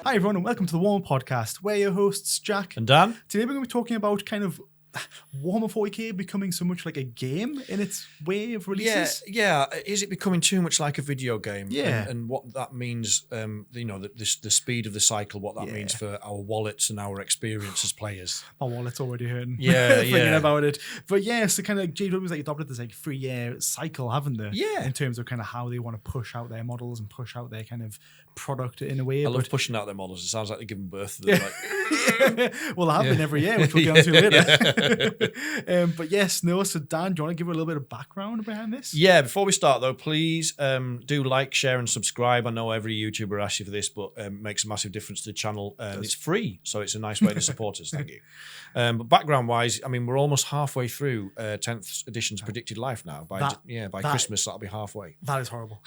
Hi everyone and welcome to the Warhammer Podcast. We're your hosts, Jack and Dan. Today we're going to be talking about kind of Warhammer 40k becoming so much like a game in its way of releases. Yeah. Is it becoming too much like a video game? Yeah. And what that means, the speed of the cycle, what that means for our wallets and our experience as players. My wallet's already hurting. Yeah, thinking about it. But yeah, so kind of JW's like adopted this like 3-year cycle, haven't they? Yeah. In terms of kind of how they want to push out their models and push out their kind of product in a way. I love pushing out their models. It sounds like they're giving birth to them. Like, well, they have been every year, which we'll get onto later. But yes, no. So Dan, do you want to give a little bit of background behind this? Yeah. Before we start, though, please do like, share, and subscribe. I know every YouTuber asks you for this, but it makes a massive difference to the channel. It's free, so it's a nice way to support us. Thank you. But background-wise, I mean, we're almost halfway through 10th edition's predicted life now. By Christmas, that'll be halfway. That is horrible.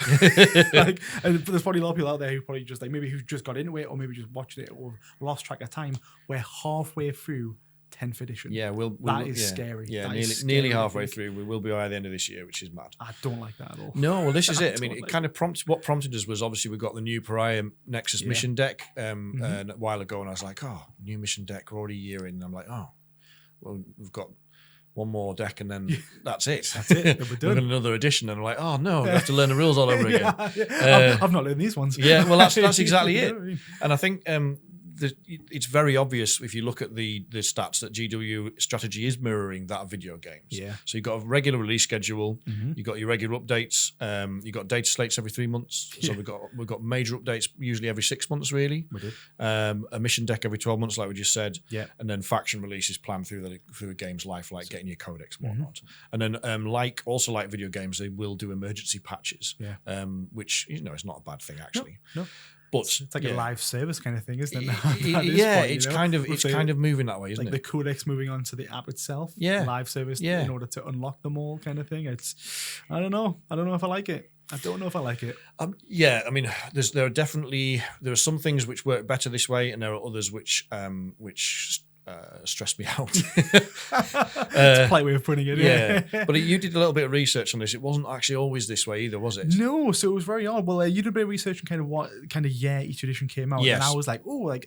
And there's probably a lot of people out there who probably just who just got into it, or maybe just watched it, or lost track of time. We're halfway through 10th edition. Yeah, that is scary. Yeah, scary, nearly halfway through. We will be by the end of this year, which is mad. I don't like that at all. No, well, this is it. I mean, it kind of prompted us was obviously we got the new Pariah Nexus mission deck a while ago, and I was like, oh, new mission deck, we're already a year in. And I'm like, oh, well, we've got one more deck and then that's it. That's it. We're done. We've got another edition, and I'm like, oh no, we have to learn the rules all over again. I've not learned these ones. Yeah, well, that's exactly it. I mean? And I think it's very obvious if you look at the stats that GW strategy is mirroring that of video games. Yeah. So you've got a regular release schedule, you've got your regular updates, you've got data slates every 3 months. So we've got major updates usually every 6 months, really. We do. A mission deck every 12 months, like we just said. Yeah. And then faction releases planned through the game's life, like getting your codex and whatnot. And then like video games, they will do emergency patches. Yeah. Which it's not a bad thing actually. No. But it's like a live service kind of thing, isn't it? It's kind of moving that way, isn't it? Like the codex moving on to the app itself. Yeah. Live service in order to unlock them all kind of thing. I don't know if I like it. I don't know if I like it. I mean, there are some things which work better this way, and there are others which stress me out. It's a polite way of putting it. Yeah. But you did a little bit of research on this. It wasn't actually always this way either, was it? No, so it was very odd. Well, you did a bit of research on kind of what kind of year each edition came out. Yes. And I was like,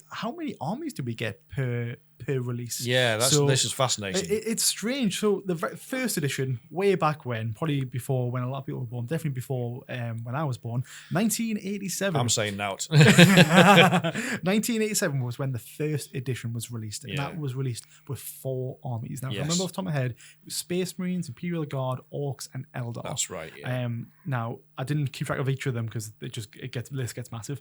how many armies did we get per release? Yeah, this is fascinating. It's strange. So the first edition, way back when, probably before when a lot of people were born, definitely before when I was born, 1987. I'm saying now. 1987 was when the first edition was released. And that was released with 4 armies. Now, if I remember off the top of my head, it was Space Marines, Imperial Guard, Orcs, and Eldar. That's right, yeah. Now, I didn't keep track of each of them because the list gets massive.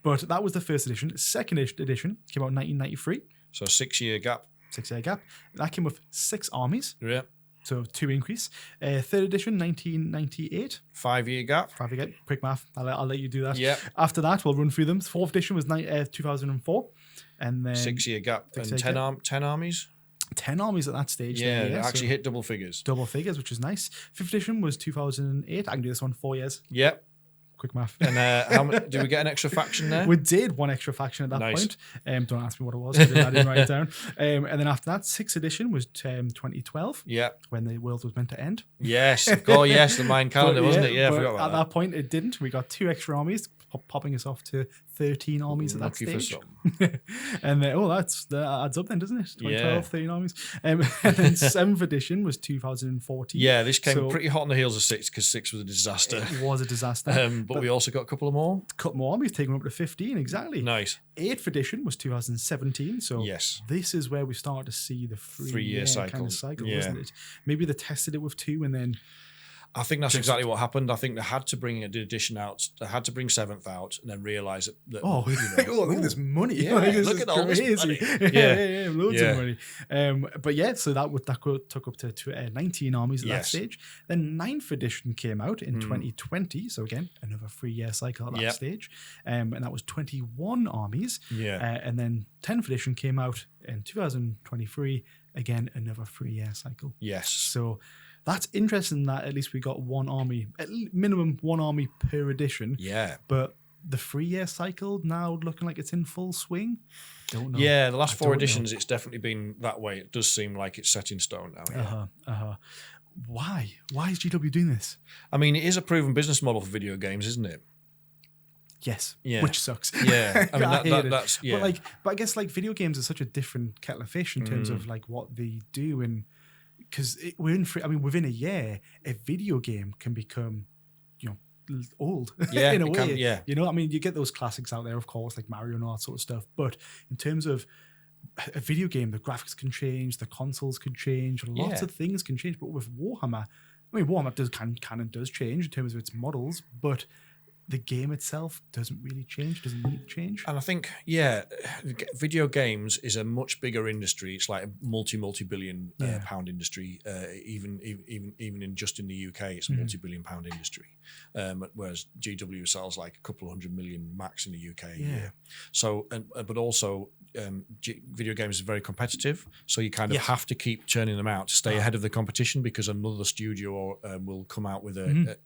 But that was the first edition. Second edition came out in 1993. So 6-year gap. 6-year gap. That came with 6 armies. Yeah. So 2 increase. Third edition, 1998. 5-year gap. 5-year gap. Quick math. I'll let you do that. Yeah. After that, we'll run through them. Fourth edition was 2004. And then 6-year gap. And 10 armies? 10 armies at that stage. Yeah, they actually hit double figures. Double figures, which is nice. Fifth edition was 2008. I can do this one 4 years. Yep. Quick math. And how much, did we get an extra faction there? We did one extra faction at that point. Don't ask me what it was. I didn't write it down. And then after that, 6th edition was 2012. Yeah. When the world was meant to end. Yes, of course. Yes, the Mayan calendar, wasn't it? Yeah, I forgot about that. At that point, it didn't. We got 2 extra armies, popping us off to 13 armies at that stage. And then, that adds up then, doesn't it? 2012, 13 armies. And then 7th edition was 2014. Yeah, this came pretty hot on the heels of 6 because 6 was a disaster. It was a disaster. But we also got a couple of more. A couple more armies, taking them up to 15, exactly. Nice. 8th edition was 2017. So this is where we started to see the 3-year cycle. Kind of cycle, wasn't it? Maybe they tested it with 2 and then... I think that's exactly what happened. I think they had to bring an edition out. They had to bring 7th out and then realise that look at this money. Yeah, look at all this money. Yeah, loads of money. So that took up to 19 armies at that stage. Then 9th edition came out in 2020. So again, another 3-year cycle at that stage. And that was 21 armies. Yeah. And then 10th edition came out in 2023. Again, another 3-year cycle. Yes. So... that's interesting that at least we got one army, at minimum one army per edition. Yeah. But the 3-year cycle now looking like it's in full swing. Don't know. Yeah, the last 4 editions, it's definitely been that way. It does seem like it's set in stone now. Yeah. Why? Why is GW doing this? I mean, it is a proven business model for video games, isn't it? Yes, Yeah. which sucks. Yeah, I mean I hate it. that's yeah. But I guess like video games are such a different kettle of fish in terms of like what they do, and because within a year, a video game can become, old. Yeah, in a way. yeah. I mean, you get those classics out there, of course, like Mario and all that sort of stuff. But in terms of a video game, the graphics can change, the consoles can change, lots of things can change. But with Warhammer, Warhammer does change in terms of its models, but the game itself doesn't really change, doesn't need to change. And I think, video games is a much bigger industry. It's like a multi-billion pound industry. Even in just in the UK, it's a multi-billion pound industry. Whereas GW sells like a couple of 100 million max in the UK a year. So, but also video games are very competitive. So you kind of have to keep churning them out to stay ahead of the competition, because another studio will come out with a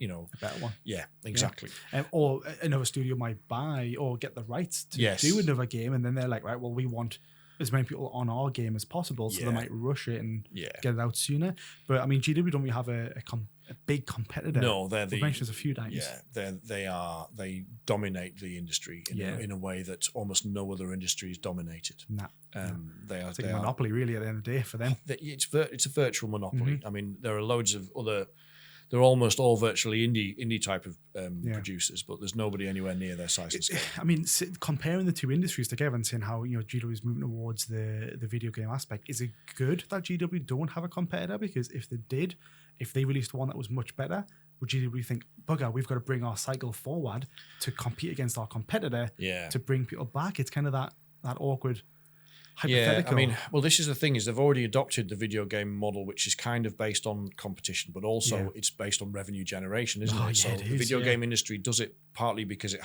better one. Yeah, exactly. Or another studio might buy or get the rights to do another game, and then they're like, right, well, we want as many people on our game as possible, so they might rush it and get it out sooner. But I mean, GW don't really have a big competitor. No, they're We've mentioned this a few times. Yeah, they dominate the industry in a way that almost no other industry is dominated. It's like a monopoly, really, at the end of the day for them. It's a virtual monopoly. I mean, there are loads of other. They're almost all virtually indie type of producers, but there's nobody anywhere near their size and scale. I mean, comparing the two industries together and seeing how GW is moving towards the video game aspect, is it good that GW don't have a competitor? Because if they released one that was much better, would GW think, bugger, we've got to bring our cycle forward to compete against our competitor to bring people back? It's kind of that awkward hypothetical. Yeah, I mean, well, this is the thing, is they've already adopted the video game model, which is kind of based on competition, but also it's based on revenue generation, isn't it? So the video game industry does it partly because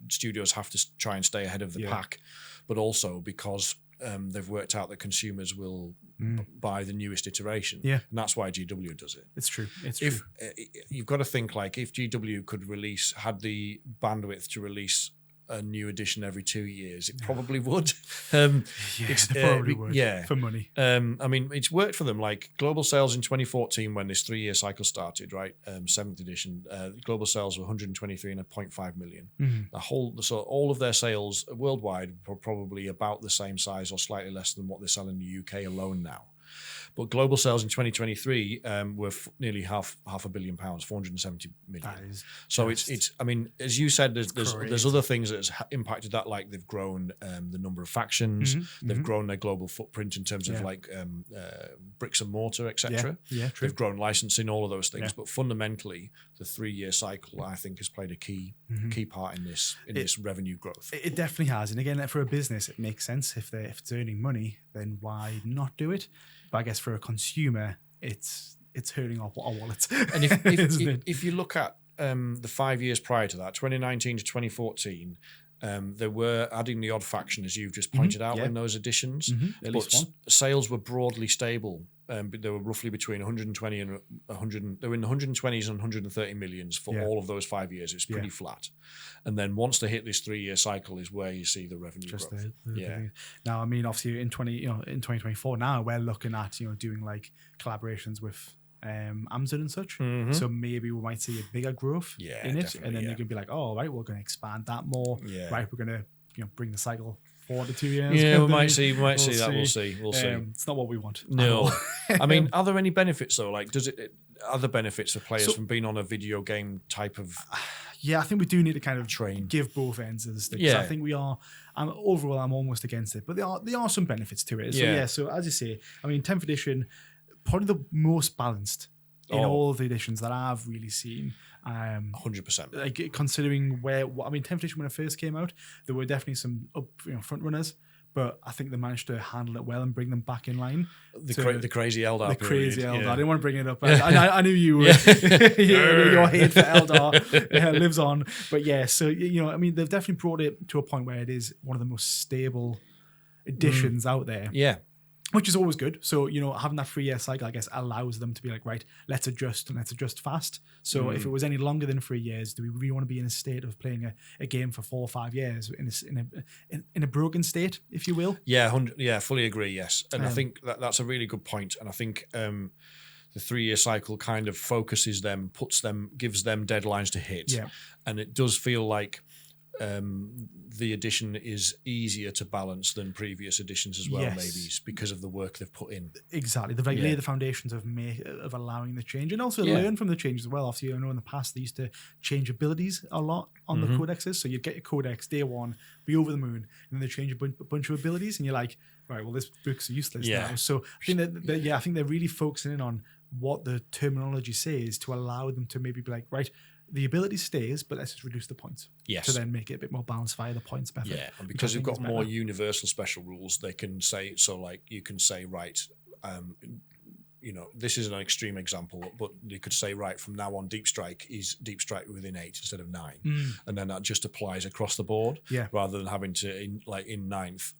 studios have to try and stay ahead of the pack, but also because they've worked out that consumers will buy the newest iteration. Yeah. And that's why GW does it. It's true. You've got to think, like, if GW had the bandwidth to release a new edition every 2 years, it probably would. It probably would. For money. I mean, it's worked for them. Like global sales in 2014, when this 3-year cycle started, right? 7th edition, global sales were 123.5 million. So all of their sales worldwide were probably about the same size or slightly less than what they sell in the UK alone now. But global sales in 2023 were nearly half a billion pounds, 470 million. So it's. I mean, as you said, there's other things that has impacted that. Like they've grown the number of factions, they've grown their global footprint in terms of like bricks and mortar, etc. Yeah, true. They've grown licensing, all of those things. Yeah. But fundamentally, the 3-year cycle, I think, has played a key part in this revenue growth. It definitely has. And again, for a business, it makes sense. If it's earning money, then why not do it? But I guess for a consumer, it's hurting our wallets. And if you look at the 5 years prior to that, 2019 to 2014, they were adding the odd faction, as you've just pointed out, in those editions. But sales were broadly stable. They were roughly between 120 and 100. They were in the 120s and 130 millions for all of those 5 years. It's pretty flat. And then once they hit this 3-year cycle is where you see the revenue growth. Now, I mean, obviously in 2024 now we're looking at doing like collaborations with Amazon and such. So maybe we might see a bigger growth in it, and then you can be like, oh, right, we're going to expand that more. Right, we're going to bring the cycle forward to 2 years. Yeah, we might see that. We'll see. It's not what we want. No. I mean, are there any benefits though? Like, other benefits for players from being on a video game type of? Yeah, I think we do need to kind of give both ends of the stick. Yeah. I think we are. Overall, I'm almost against it, but there are some benefits to it. So so as you say, I mean, 10th edition, probably the most balanced in all of the editions that I've really seen. 100%. Like considering 10th edition when it first came out, there were definitely some front runners, but I think they managed to handle it well and bring them back in line. The crazy Eldar. The crazy Eldar. I didn't want to bring it up. I knew you would. Your hate for Eldar lives on. But yeah, so I mean, they've definitely brought it to a point where it is one of the most stable editions out there. Yeah. Which is always good. So, having that 3-year cycle, I guess, allows them to be like, right, let's adjust fast. So if it was any longer than 3 years, do we really want to be in a state of playing a game for 4 or 5 years in a broken state, if you will? Yeah, fully agree, yes. And I think that's a really good point. And I think the 3-year cycle kind of focuses them, gives them deadlines to hit. Yeah. And it does feel like the edition is easier to balance than previous editions as well. Maybe it's because of the work they've put in. Exactly, they've laid the foundations of allowing the change, and also learn from the changes as well. Obviously, in the past they used to change abilities a lot on the codexes, so you'd get your codex day one, be over the moon, and then they change a bunch of abilities, and you're like, right, well, this book's useless now. So I think I think they're really focusing in on what the terminology says to allow them to maybe be like, right, the ability stays, but let's just reduce the points. Yes. To then make it a bit more balanced via the points method. Yeah, and because you've got more universal special rules, they can say, so like you can say, right, this is an extreme example, but you could say, right, from now on, Deep Strike is Deep Strike within 8 instead of 9. And then that just applies across the board rather than having to, in 9th,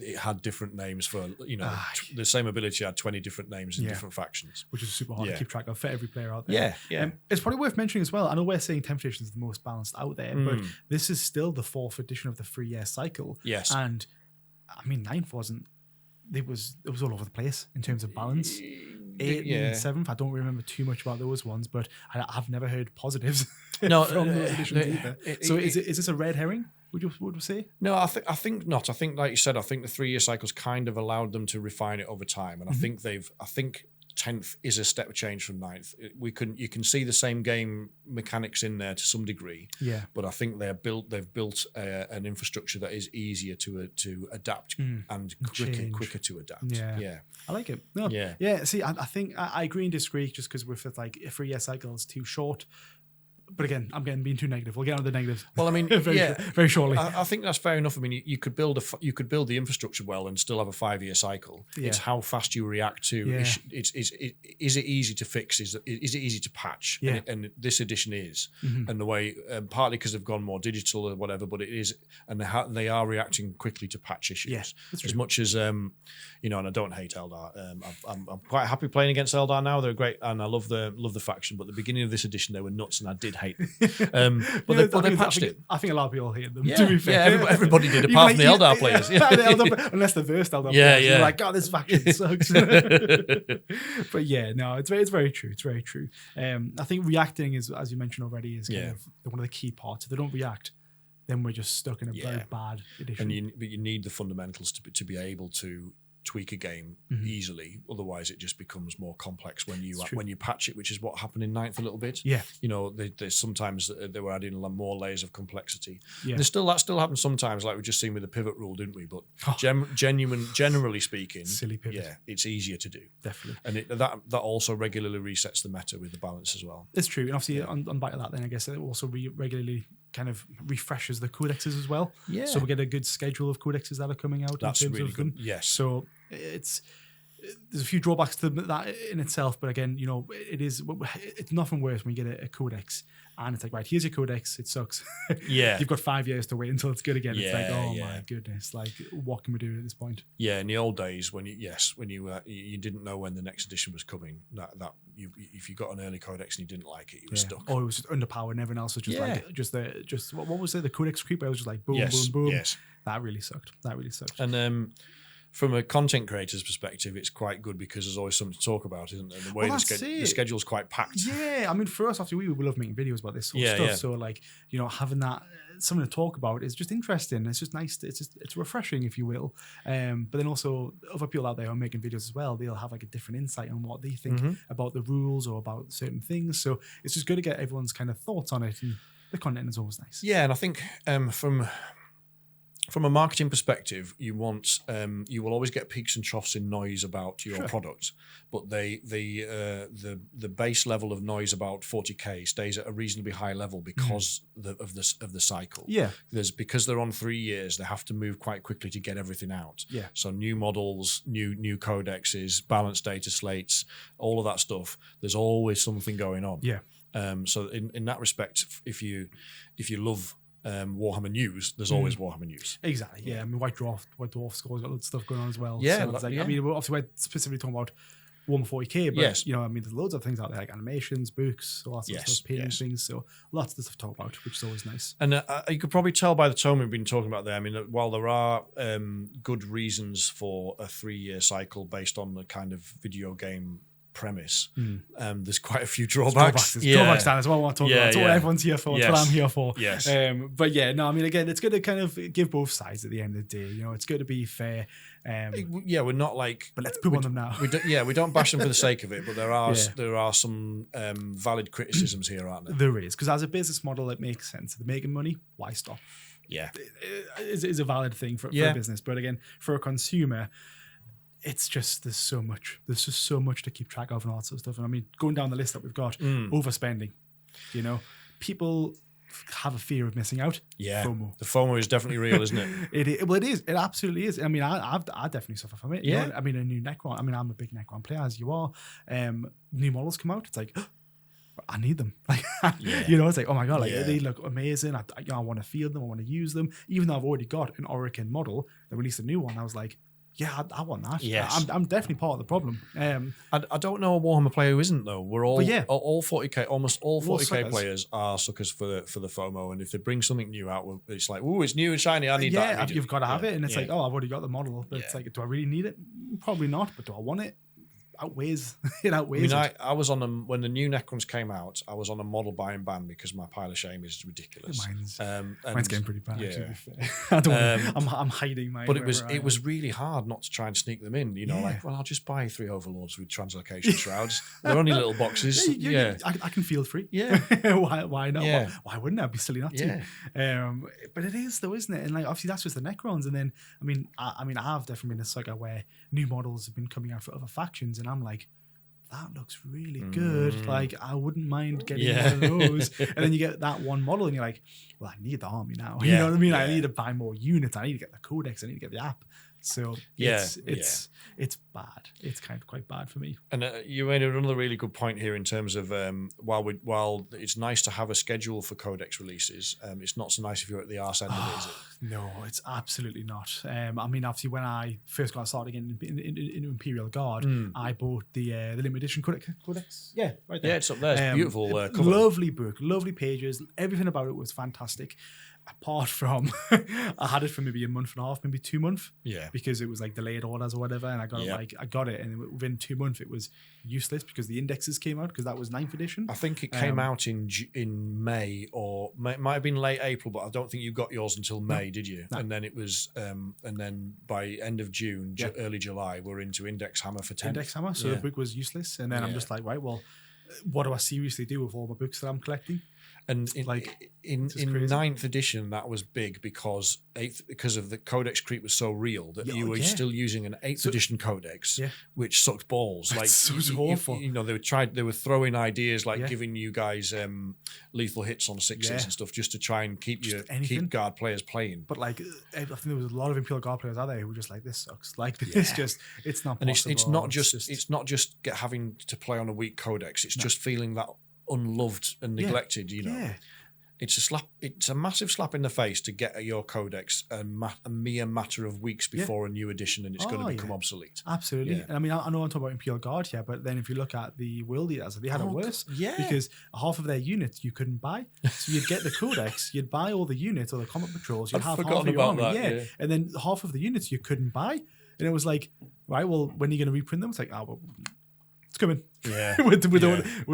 it had different names for, the same ability had 20 different names in different factions. Which is super hard to keep track of for every player out there. Yeah. It's probably worth mentioning as well, I know we're saying 10th edition is the most balanced out there, but this is still the 4th edition of the 3-year cycle. Yes. And, I mean, 9th wasn't, it was all over the place in terms of balance. 8th and 7th, I don't remember too much about those ones, but I've never heard positives from those editions either. So is this a red herring? Would you say? No, I think not. I think, like you said, I think the 3-year cycles kind of allowed them to refine it over time, and I think 10th is a step change from 9th. You can see the same game mechanics in there to some degree. Yeah. But I think they've built an infrastructure that is easier to adapt and quicker to adapt. Yeah. I like it. No. Yeah. See, I think I agree and disagree just because with like a 3-year cycle is too short. But again, I'm being too negative. We'll get on the negatives. Well, I mean, very shortly. I think that's fair enough. I mean, you could build the infrastructure well and still have a 5-year cycle. Yeah. It's how fast you react to. Yeah. Is it easy to fix? Is it easy to patch? Yeah. And this edition is, and the way partly because they've gone more digital or whatever, but it is, and they are reacting quickly to patch issues. Yeah, as much as and I don't hate Eldar. I'm quite happy playing against Eldar now. They're great, and I love the faction. But at the beginning of this edition, they were nuts, and I did hate them. But they patched it. I think a lot of people hate them. Yeah, to be fair. Yeah, everybody did, apart from the Eldar players. Unless the first Eldar players. You're like, God, this faction sucks. But yeah, no, it's very true. It's very true. I think reacting is, as you mentioned already, is kind of one of the key parts. If they don't react, then we're just stuck in a very bad edition. But you need the fundamentals to be able to tweak a game easily. Otherwise, it just becomes more complex when you patch it, which is what happened in 9th a little bit. Yeah, there's sometimes they were adding more layers of complexity. Yeah, that still happens sometimes, like we've just seen with the pivot rule, didn't we? But generally speaking, silly pivot. Yeah, it's easier to do. Definitely, and that also regularly resets the meta with the balance as well. It's true, and obviously on back of that, then I guess it also regularly kind of refreshes the codexes as well. Yeah. So we get a good schedule of codexes that are coming out. That's in terms really of good. them. Yes. So there's a few drawbacks to that in itself, but again, it's nothing worse when you get a codex and it's like, right, here's your codex, it sucks. Yeah. You've got 5 years to wait until it's good again. It's like, oh my goodness, like what can we do at this point? Yeah, in the old days when you didn't know when the next edition was coming, that if you got an early codex and you didn't like it, you were stuck. Or it was just underpowered and everyone else was just what was it, the codex creep where it was just like boom, boom, boom. Yes. That really sucked. And from a content creator's perspective, it's quite good because there's always something to talk about, isn't there? And the way the schedule's quite packed. Yeah, I mean, for us, after we love making videos about this sort of stuff. Yeah. So, like, having that something to talk about is just interesting. It's just nice. It's refreshing, if you will. But then also, other people out there who are making videos as well, they'll have like a different insight on what they think about the rules or about certain things. So it's just good to get everyone's kind of thoughts on it, and the content is always nice. Yeah, and I think from a marketing perspective, you will always get peaks and troughs in noise about your product, but the base level of noise about 40K stays at a reasonably high level because of the cycle. Yeah, because they're on 3 years, they have to move quite quickly to get everything out. Yeah, so new models, new codexes, balanced data slates, all of that stuff. There's always something going on. Yeah. So in that respect, if you love Warhammer news, there's always Warhammer news. Exactly. Yeah. I mean, White Dwarf Score's got loads of stuff going on as well. Yeah. So I mean, obviously we're specifically talking about Warhammer 40K, but I mean, there's loads of things out there like animations, books, lots of stuff, painting things. So lots of stuff to talk about, which is always nice. And you could probably tell by the tone we've been talking about there. I mean, while there are good reasons for a 3-year cycle based on the kind of video game premise, there's quite a few drawbacks. Drawbacks, Dan, is what I want to talk about. That's what everyone's here for. That's what I'm here for. Yes. But yeah, no, I mean, again, it's good to kind of give both sides at the end of the day. You know, it's good to be fair. We're not like, but let's poop on them now. We don't bash them for the sake of it, but there are some valid criticisms here, aren't there? There is, because as a business model, it makes sense. They're making money. Why stop? Yeah, it is a valid thing for a business, but again, for a consumer, it's just there's just so much to keep track of and all that sort of stuff. And I mean, going down the list that we've got, overspending. You know, people have a fear of missing out. Yeah, FOMO. The FOMO is definitely real, isn't it? It is. It absolutely is. I mean, I definitely suffer from it. Yeah. You know, I mean, a new Necron. I mean, I'm a big Necron player, as you are. New models come out. It's like, I need them. Like, you know, it's like, oh my God, like they look amazing. I want to field them. I want to use them. Even though I've already got an Oracle model, they released a new one. I was like, yeah, I want that. Yes. I'm definitely part of the problem. I don't know a Warhammer player who isn't though. We're all 40k, almost all 40k players are suckers for the FOMO. And if they bring something new out, it's like, ooh, it's new and shiny. I need that. Yeah, you've got to have it. And it's like, oh, I've already got the model. But it's like, do I really need it? Probably not. But do I want it? It outweighs. I mean, I was on them when the new Necrons came out. I was on a model buying ban because my pile of shame is ridiculous. Mine's getting pretty bad. Yeah. I don't. I'm hiding mine. But it was really hard not to try and sneak them in. You know, like, well, I'll just buy 3 overlords with translocation shrouds. They're only little boxes. I can field free. Yeah. Why not? Yeah. Why wouldn't I? It'd be silly not to. But it is though, isn't it? And like obviously that's just the Necrons. And then I mean I've definitely been a sucker where new models have been coming out for other factions, and I'm like, that looks really good. Like, I wouldn't mind getting one of those. And then you get that one model and you're like, well, I need the army now. You know what I mean? I need to buy more units. I need to get the codex. I need to get the app. So it's bad. It's kind of quite bad for me. And you made another really good point here in terms of while it's nice to have a schedule for codex releases, it's not so nice if you're at the arse end of it, is it? No, it's absolutely not. I mean, obviously, when I first got started in Imperial Guard, I bought the limited edition codex. Yeah, right there. Yeah, it's up there. It's beautiful cover. Lovely book, lovely pages. Everything about it was fantastic. Apart from, I had it for maybe a month and a half, maybe 2 months. Yeah. Because it was like delayed orders or whatever, and I got it, and within 2 months it was useless because the indexes came out because that was 9th edition. I think it came out in May or might have been late April, but I don't think you got yours until May, did you? No. And then it was, and then by end of June, early July, we're into Index Hammer for 10th. Index Hammer, so the book was useless, and then I'm just like, right, well, what do I seriously do with all my books that I'm collecting? And in 9th edition, that was big because of the codex creep was so real that you were still using an 8th edition codex, which sucked balls. Like so awful. You know, they were throwing ideas like giving you guys lethal hits on 6s and stuff just to try and keep guard players playing. But like, I think there was a lot of Imperial Guard players out there who were just like, this sucks. Like it's not possible. And it's not just having to play on a weak codex. It's just feeling that unloved and neglected, you know. It's a massive slap in the face to get your codex a mere matter of weeks before a new edition, and it's going to become obsolete. Absolutely. And I mean, I know I'm talking about Imperial Guard here, but then if you look at the World Eaters, they had it worse. Because half of their units you couldn't buy. So you'd get the codex, you'd buy all the units or the combat patrols, you'd have half of your army. And then half of the units you couldn't buy. And it was like, right, well, when are you going to reprint them? It's like, well, it's coming. Yeah. we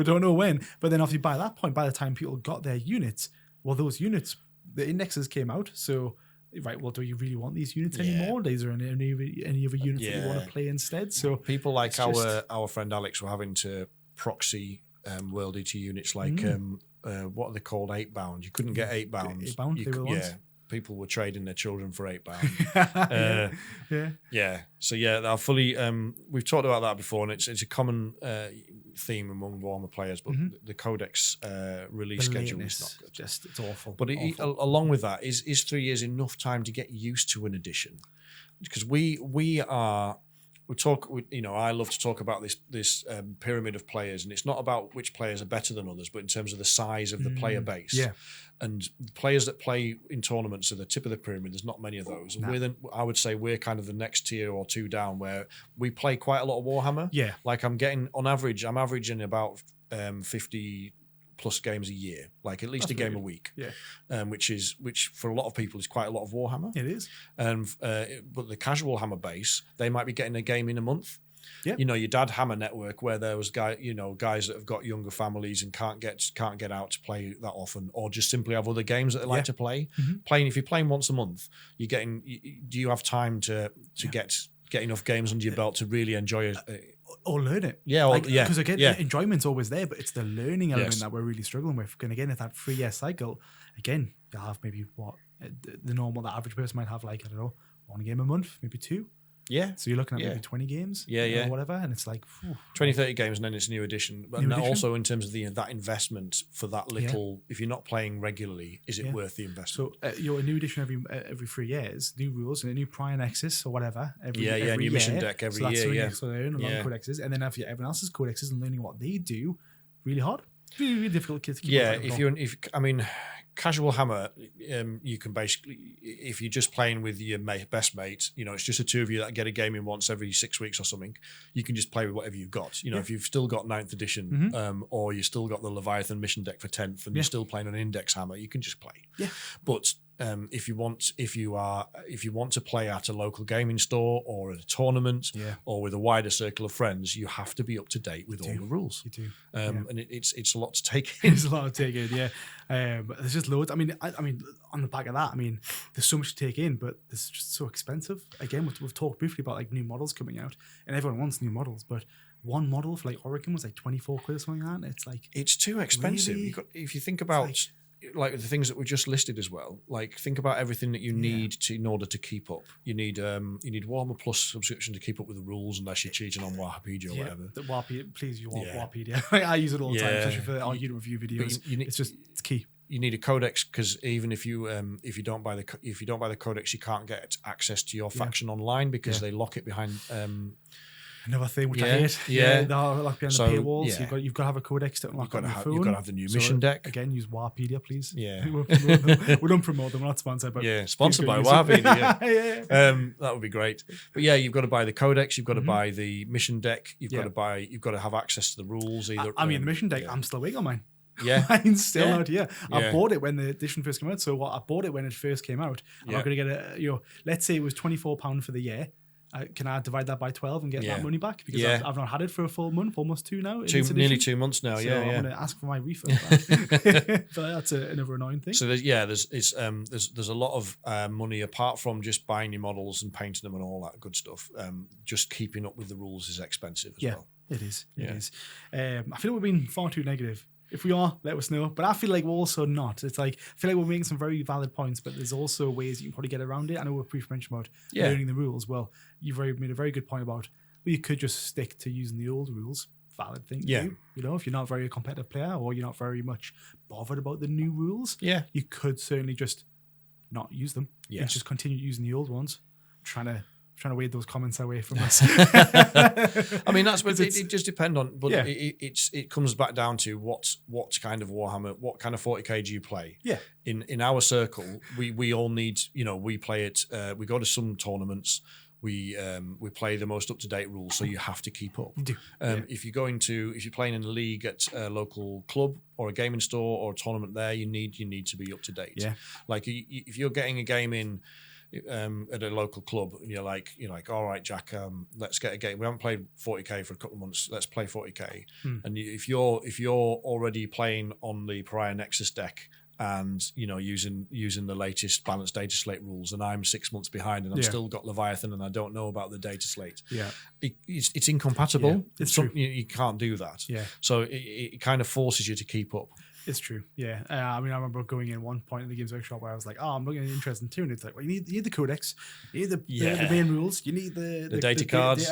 don't know when. But then obviously by that point, by the time people got their units, well, those units, the indexes came out. So, right, well, do you really want these units anymore? Is there any other units that you want to play instead? So people like our friend Alex were having to proxy World ET units like what are they called? 8-bound. You couldn't get 8-bound. 8-bound, they were the ones. People were trading their children for 8-bound. So I fully. We've talked about that before, and it's a common theme among Warhammer players. But the Codex release schedule is not good. It's awful. But along with that, is 3 years enough time to get used to an edition? Because I love to talk about this pyramid of players, and it's not about which players are better than others, but in terms of the size of the player base. Yeah. And players that play in tournaments are the tip of the pyramid. There's not many of those. And I would say we're kind of the next tier or two down, where we play quite a lot of Warhammer. Yeah. Like I'm averaging about 50 plus games a year, like at least a game a week. Yeah. Which for a lot of people is quite a lot of Warhammer. It is. But the casual Hammer base, they might be getting a game in a month. Yeah. Your Dad Hammer network, where there was guys that have got younger families and can't get out to play that often, or just simply have other games that they like to play. Playing, if you're playing once a month, do you have time to get enough games under your belt to really enjoy it? Or learn it. Yeah. Because again, enjoyment's always there, but it's the learning element that we're really struggling with. And again, at that 3-year cycle, again, you'll have maybe the average person might have, like, I don't know, 1 game a month, maybe 2. Yeah. So you're looking at maybe 20 games, or whatever, and it's like 20, 30 games, and then it's a new edition. But also in terms of that investment for that little, if you're not playing regularly, is it worth the investment? So a new edition every 3 years, new rules and a new Prior Nexus or whatever. Every new year. mission deck every year. Yeah, so they learn a lot of codexes, and then after everyone else's codexes and learning what they do, really hard. Really difficult to keep. Yeah, casual Hammer, you can basically, if you're just playing with your best mate, it's just the two of you that get a game in once every 6 weeks or something, you can just play with whatever you've got. If you've still got 9th edition, or you still got the Leviathan mission deck for 10th, and you're still playing an index Hammer, you can just play. Yeah. But if you want to play at a local gaming store or at a tournament or with a wider circle of friends, you have to be up to date with all the rules. You do. And it's a lot to take in. It's a lot to take in, yeah. There's just loads. I mean, on the back of that, there's so much to take in, but it's just so expensive. Again, we've talked briefly about like new models coming out, and everyone wants new models, but one model for like Oregon was like 24 quid or something like that. It's like, it's too expensive. Really? If you think about like the things that were just listed as well, like think about everything that you need in order to keep up. You need Warhammer Plus subscription to keep up with the rules, unless you're cheating on Warpedia or whatever. The Warpedia, please, you want Warpedia. I use it all the time, especially for argument review videos. It's key. You need a codex, because even if you don't buy the codex, you can't get access to your faction online, because they lock it behind. Another thing which I hate. They're like behind the paywall. So you've got to have a codex to unlock on your phone. You've got to have the new mission deck. Again, use Warpedia, please. Yeah. we don't promote them. We're not sponsored. But sponsored by Warpedia. That would be great. But you've got to buy the codex. You've got to buy the mission deck. You've got to have access to the rules. Either. The mission deck. I'm still waiting on mine. Yeah, mine's still out here. I bought it when the edition first came out. So I bought it when it first came out. I'm not going to get let's say it was £24 for the year. Can I divide that by 12 and get that money back? Because I've not had it for a full month, almost 2 now. Nearly 2 months now. So I'm going to ask for my refund. But that's another annoying thing. So there's a lot of money apart from just buying your models and painting them and all that good stuff. Just keeping up with the rules is expensive as well. It is. It is. I feel like we've been far too negative. If we are, let us know. But I feel like we're also not. It's like, I feel like we're making some very valid points, but there's also ways you can probably get around it. I know we've briefly mentioned about learning the rules. Well, you've made a very good point about, you could just stick to using the old rules. Valid thing to do. If you're not very a competitive player, or you're not very much bothered about the new rules, you could certainly just not use them. And just continue using the old ones. Trying to wade those comments away from us. It just depends on, but it comes back down to what kind of Warhammer, what kind of 40k do you play? Yeah. In our circle, we all need, we play it. We go to some tournaments. We play the most up to date rules, so you have to keep up. You do. If you're playing in a league at a local club or a gaming store or a tournament there, you need to be up to date. Yeah. Like if you're getting a game in. At a local club, and you're like, all right, Jack, let's get a game. We haven't played 40k for a couple of months. Let's play 40k. And if you're already playing on the Prior Nexus deck and using the latest balanced data slate rules, and I'm 6 months behind, and I've still got Leviathan, and I don't know about the data slate. Yeah, it's incompatible. Yeah, it's true. You can't do that. Yeah, so it kind of forces you to keep up. It's true, yeah. I remember going in one point in the Games Workshop where I was like, I'm looking at interested in Tyranid. It's like, well, you need the codex, you need the main rules, you need the data cards,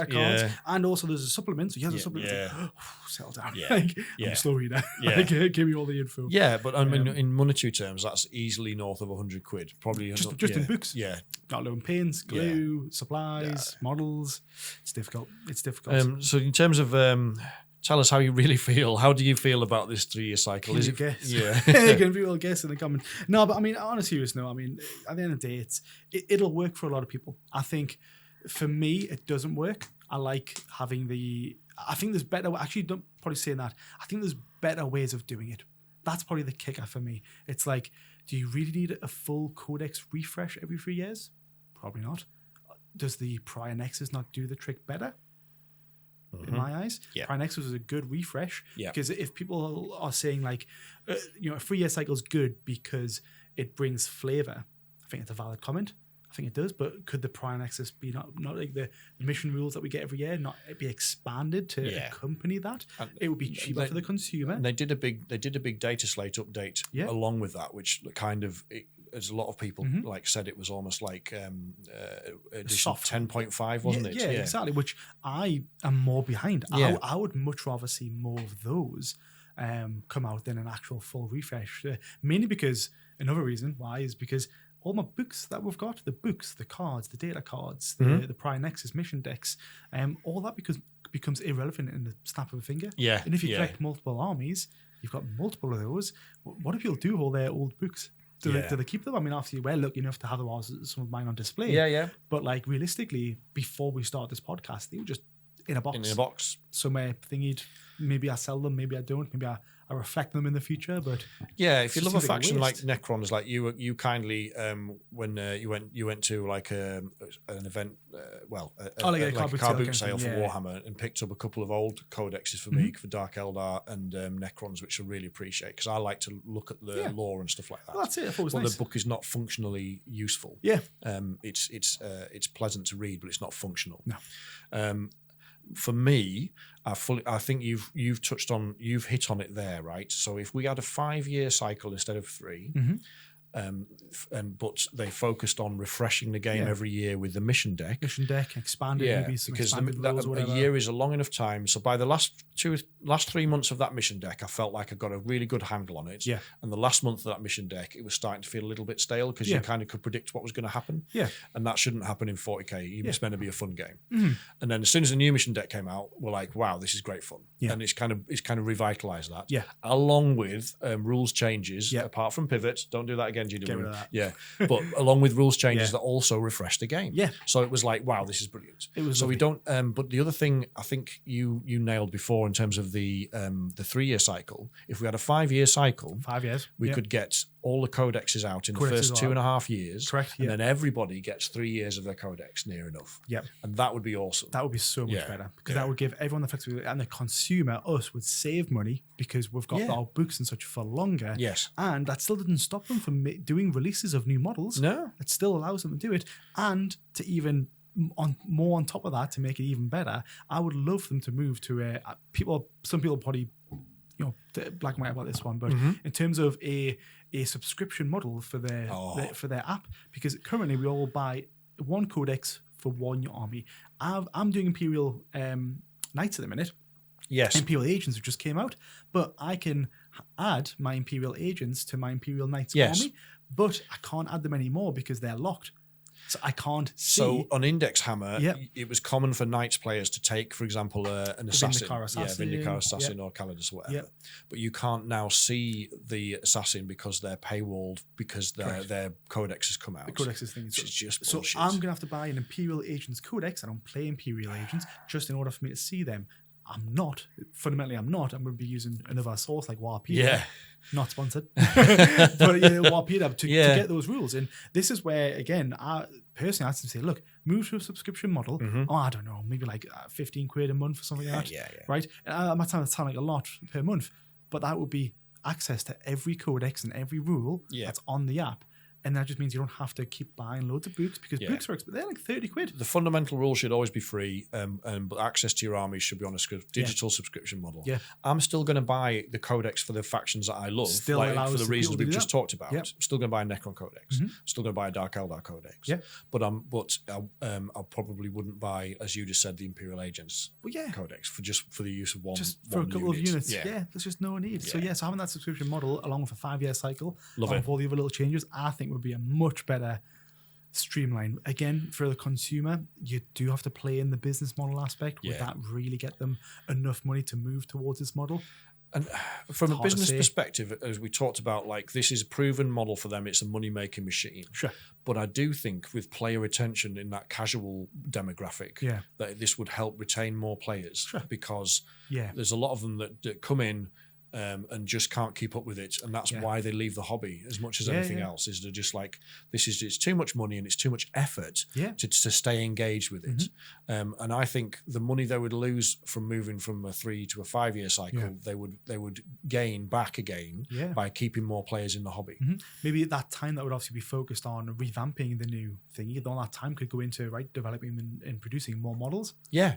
and also there's a supplement. So you have a supplement. Yeah. Settle down. I'm slow reader. Give me all the info. Yeah, but in monetary terms, that's easily north of 100 quid. Probably just in books. Yeah, got loan paints, glue, supplies, models. It's difficult. So in terms of tell us how you really feel. How do you feel about this 3-year cycle? Can you guess? Yeah. Can people guess in the comments? No, but on a serious note, at the end of the day, it'll work for a lot of people. I think for me, it doesn't work. I like having I think there's better, actually don't probably saying that. I think there's better ways of doing it. That's probably the kicker for me. It's like, do you really need a full codex refresh every 3 years? Probably not. Does the Prior Nexus not do the trick better? in my eyes. Yeah. Prime Nexus was a good refresh. Yeah. Because if people are saying like, a 3-year cycle is good because it brings flavor, I think it's a valid comment. I think it does, but could the Prime Nexus be not like the mission rules that we get every year, not be expanded to accompany that? And it would be cheaper for the consumer. And they did a big data slate update along with that, which kind of, as a lot of people said, it was almost like edition 10.5, wasn't it? Yeah, exactly. Which I am more behind. Yeah. I would much rather see more of those come out than an actual full refresh. Mainly because another reason why is because all my books that we've got, the books, the cards, the data cards, the Prime Nexus mission decks, all that becomes irrelevant in the snap of a finger. Yeah. And if you collect multiple armies, you've got multiple of those. What do people do with all their old books? Do they keep them? I mean, obviously, we're lucky enough to have some of mine on display. Yeah. But like realistically, before we start this podcast, they were just in a box. In a box. Somewhere thingied. Maybe I sell them, maybe I don't. Maybe I reflect them in the future. But yeah, if you love a faction like Necrons, like you kindly when you went to like an event, like a car boot sale for Warhammer, and picked up a couple of old codexes for me for Dark Eldar and Necrons, which I really appreciate because I like to look at the lore and stuff like that. Well, that's it. I thought it was nice. The book is not functionally useful. Yeah, it's pleasant to read, but it's not functional. No. For me, I think you've hit on it there, right? So if we had a 5-year cycle instead of 3, but they focused on refreshing the game every year with the mission deck, expanded, maybe some because rules, a year is a long enough time. So by the last 3 months of that mission deck, I felt like I got a really good handle on it. Yeah. And the last month of that mission deck, it was starting to feel a little bit stale because you kind of could predict what was going to happen. Yeah. And that shouldn't happen in 40k. It's meant to be a fun game. And then as soon as the new mission deck came out, we're like, wow, this is great fun. Yeah. And it's kind of revitalized that. Yeah. Along with rules changes, apart from pivots. Don't do that again, GW. Get rid of that. Yeah. But along with rules changes that also refreshed the game. Yeah. So it was like, wow, this is brilliant. It was so lovely. we don't but the other thing I think you nailed before in terms of the 3-year cycle, if we had a 5-year cycle, 5 years, we could get all the codexes out in the first 2.5 years. Correct. And then everybody gets 3 years of their codex near enough. Yeah. And that would be awesome. That would be so much better because that would give everyone the flexibility, and the consumer, us, would save money because we've got our books and such for longer. Yes. And that still doesn't stop them from doing releases of new models. No. It still allows them to do it. And to even on top of that, to make it even better, I would love them to move to some people probably black and white about this one, but in terms of a subscription model for their app, because currently we all buy one codex for one army. I'm doing Imperial Knights at the minute. Yes. Imperial Agents just came out, but I can add my Imperial Agents to my Imperial Knights army, but I can't add them anymore because they're locked. So I can't see. So on Index Hammer, it was common for Knights players to take, for example, an assassin. Vindicar Assassin or Calidus or whatever. Yep. But you can't now see the assassin because they're paywalled because their codex has come out. The codex is thing. Which is just so bullshit. I'm going to have to buy an Imperial Agents codex. I don't play Imperial Agents just in order for me to see them. I'm fundamentally I'm going to be using another source like Warhammer. Yeah. Not sponsored. But Warhammer to get those rules. And this is where, again, I personally have to say, look, move to a subscription model. Oh, I don't know, maybe like 15 quid a month or something like that. Yeah. Right? I'm not trying to sound like a lot per month, but that would be access to every codex and every rule that's on the app. And that just means you don't have to keep buying loads of books because books are they're like 30 quid. The fundamental rule should always be free, but access to your armies should be on a digital subscription model. Yeah. I'm still going to buy the codex for the factions that I love, still for the reasons we've just talked about. Yep. I'm still going to buy a Necron codex. Still going to buy a Dark Eldar codex. Yeah. But I probably wouldn't buy, as you just said, the Imperial Agents codex for the use of one. Just for a couple of units. Yeah, there's just no need. Yeah. So having that subscription model along with a 5-year cycle, Love it. with all the other little changes, I think would be a much better streamline. Again, for the consumer, you do have to play in the business model aspect. Would that really get them enough money to move towards this model? And from a business perspective, as we talked about, like this is a proven model for them. It's a money-making machine. Sure. But I do think with player retention in that casual demographic, that this would help retain more players. Sure. Because there's a lot of them that come in and just can't keep up with it, and that's why they leave the hobby as much as anything else. Is they're just like, it's too much money and it's too much effort to stay engaged with it. And I think the money they would lose from moving from a 3 to a 5 year cycle, they would gain back again by keeping more players in the hobby. Maybe at that time that would obviously be focused on revamping the new thing. All that time could go into developing and producing more models.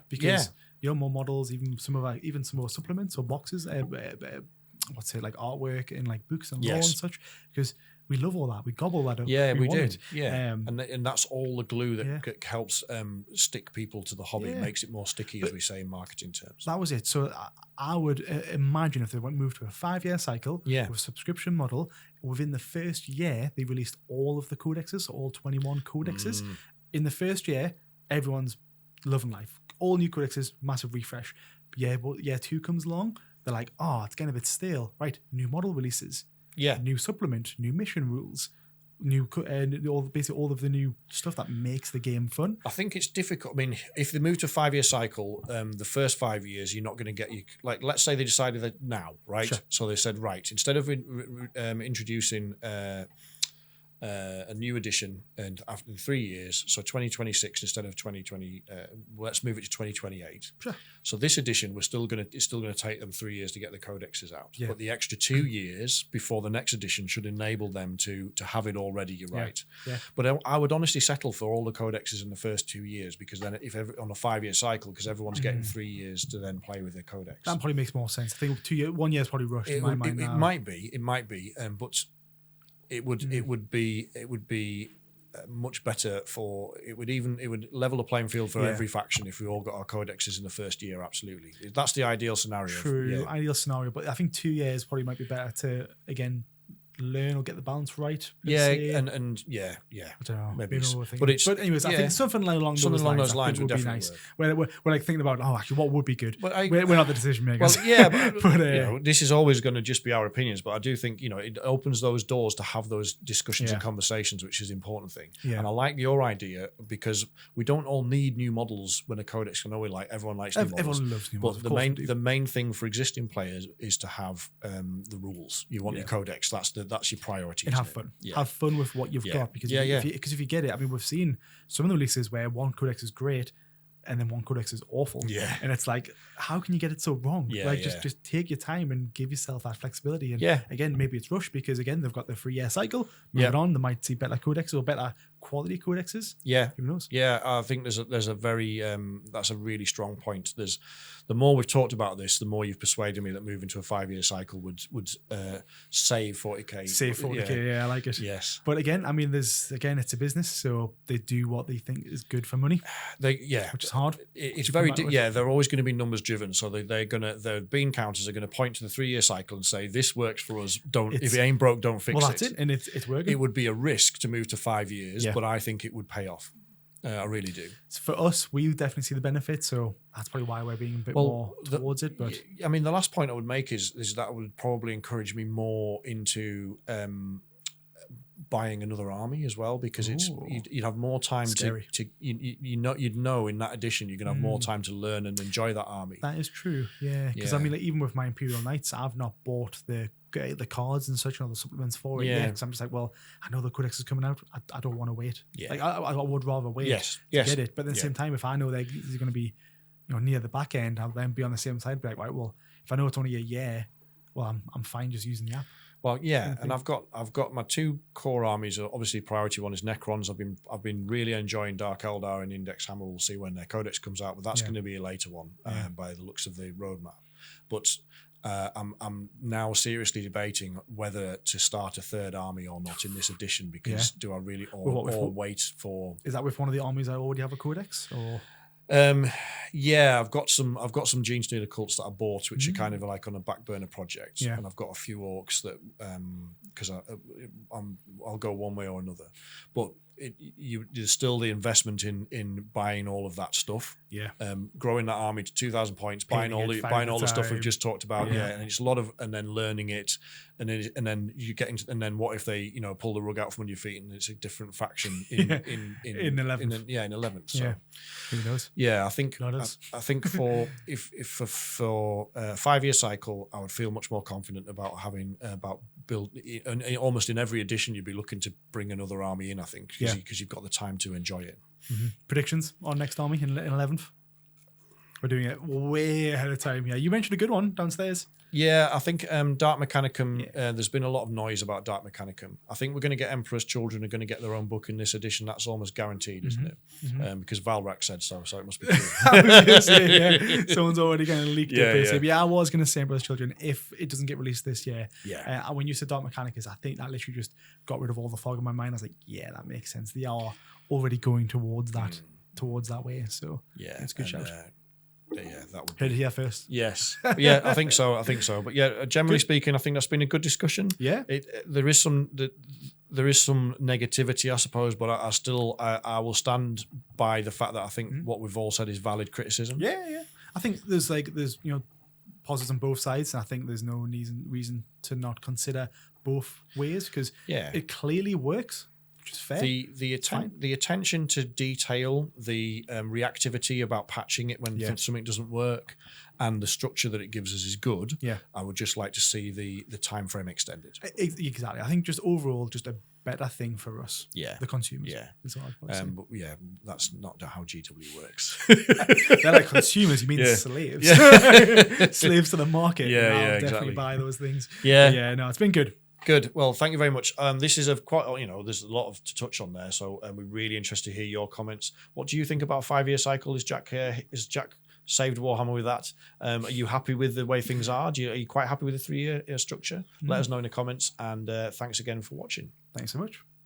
Because more models, even some of our supplements or boxes, like artwork and like books and lore and such, because we love all that. We gobble that up. Yeah, we do. And that's all the glue that helps stick people to the hobby. It makes it more sticky, as we say in marketing terms. That was it. So I would imagine if they moved to a 5 year cycle with a subscription model, within the first year, they released all of the codexes, all 21 codexes. In the first year, everyone's loving life. All new codexes, massive refresh. But year 2 comes along, they're like, it's getting a bit stale. Right, new model releases. New supplement, new mission rules, basically all of the new stuff that makes the game fun. I think it's difficult. I mean, if they move to a 5 year cycle, the first 5 years, you're not going to get like, let's say they decided that now, right? Sure. So they said, right, instead of introducing a new edition and after 3 years, so 2026 instead of 2020, let's move it to 2028. Sure. So this edition, it's still going to take them 3 years to get the codexes out, but the extra 2 years before the next edition should enable them to have it all ready. You're right. But I would honestly settle for all the codexes in the first 2 years, because then on a 5 year cycle, because everyone's getting 3 years to then play with their codex. That probably makes more sense. I think 1 year is probably rushed in my mind. It might be, but it would be much better it would level the playing field for every faction if we all got our codexes in the first year. Absolutely, that's the ideal scenario. True, ideal scenario. But I think 2 years probably might be better to again learn or get the balance right. I don't know. Maybe, but anyways, I think something along those lines would be nice. We're like thinking about actually what would be good. But we're not the decision makers. Well, but this is always going to just be our opinions. But I do think it opens those doors to have those discussions and conversations, which is the important thing. And I like your idea, because we don't all need new models when a codex. I know everyone likes new models. Everyone loves new models. But the main thing for existing players is to have the rules. You want your codex. That's your priority. And have fun. Have fun with what you've got. Because if you get it, I mean, we've seen some of the releases where one codex is great and then one codex is awful. And it's like, how can you get it so wrong? Just take your time and give yourself that flexibility. And again, maybe it's rushed because again, they've got the 3 year cycle. Move it on. They might see better codexes or better quality codexes. Who knows? I think there's a very that's a really strong point. The more we've talked about this, the more you've persuaded me that moving to a 5 year cycle would save 40k. Save 40k, I like it. Yes. But again, I mean, it's a business, so they do what they think is good for money. Which is hard. It's very they're always going to be numbers driven. So their bean counters are going to point to the 3 year cycle and say, this works for us. If it ain't broke, don't fix it. Well, that's it, and it's working. It would be a risk to move to 5 years, but I think it would pay off. I really do. So for us, we definitely see the benefit, so that's probably why we're being a bit more towards it. But I mean, the last point I would make is that would probably encourage me more into buying another army as well, because you'd have more time you'd know in that edition you're gonna have more time to learn and enjoy that army. That is true, because I mean, even with my Imperial Knights, I've not bought the cards and such and all the supplements for it yet, because I'm just like, well, I know the codex is coming out, I don't want to wait. I would rather wait to get it, but at the same time, if I know they're going to be near the back end, I'll then be on the same side, be like, right, well, if I know it's only a year, well, I'm fine just using the app. Well, and I've got my 2 core armies. Obviously, priority one is Necrons. I've been really enjoying Dark Eldar and Index Hammer. We'll see when their codex comes out, but that's going to be a later one by the looks of the roadmap. But I'm now seriously debating whether to start a 3rd army or not in this edition, because do I really or wait for? Is that with one of the armies that already have a codex, or? I've got some Gene Stealer cults that I bought, which are kind of like on a back burner project, and I've got a few orcs that because I'll go one way or another, but there's still the investment in buying all of that stuff, growing that army to 2,000 points, buying all the stuff we've just talked about, and it's a lot of, and then learning it, and then you get into, and then what if they pull the rug out from under your feet and it's a different faction in 11th, in 11th. So who knows? Yeah, I think for for a 5-year cycle, I would feel much more confident about having build, and almost in every edition you'd be looking to bring another army in. I think because you've got the time to enjoy it. Mm-hmm. Predictions on next army in 11th. We're doing it way ahead of time. Yeah, you mentioned a good one downstairs. Yeah, I think Dark Mechanicum, there's been a lot of noise about Dark Mechanicum. I think we're going to get Emperor's Children are going to get their own book in this edition. That's almost guaranteed, isn't it? Mm-hmm. Because Valrak said so it must be true. I was going to say, someone's already going to leak it. Basically. I was going to say Emperor's Children if it doesn't get released this year. Yeah. When you said Dark Mechanicus, I think that literally just got rid of all the fog in my mind. I was like, yeah, that makes sense. They are already going towards that way. So yeah, it's a good shout. Yeah, that would heard it here first. Yes, yeah, I think so. But yeah, generally speaking, I think that's been a good discussion. Yeah, there is some negativity, I suppose, but I will stand by the fact that I think what we've all said is valid criticism. Yeah. I think there's positives on both sides, and I think there's no reason to not consider both ways because it clearly works. Fair. The attention to detail, the reactivity about patching it when something doesn't work, and the structure that it gives us is good. Yeah, I would just like to see the time frame extended. Exactly. I think just overall, just a better thing for us. Yeah, the consumers. Yeah, but that's not how GW works. They're like consumers. You mean slaves? Yeah. Slaves to the market. Yeah, I'll definitely buy those things. Yeah. No, it's been good. Good. Well, thank you very much. This is there's a lot to touch on there. So we're really interested to hear your comments. What do you think about 5-year cycle? Is Jack saved Warhammer with that? Are you happy with the way things are? Are you quite happy with the 3-year structure? Let us know in the comments. And thanks again for watching. Thanks so much.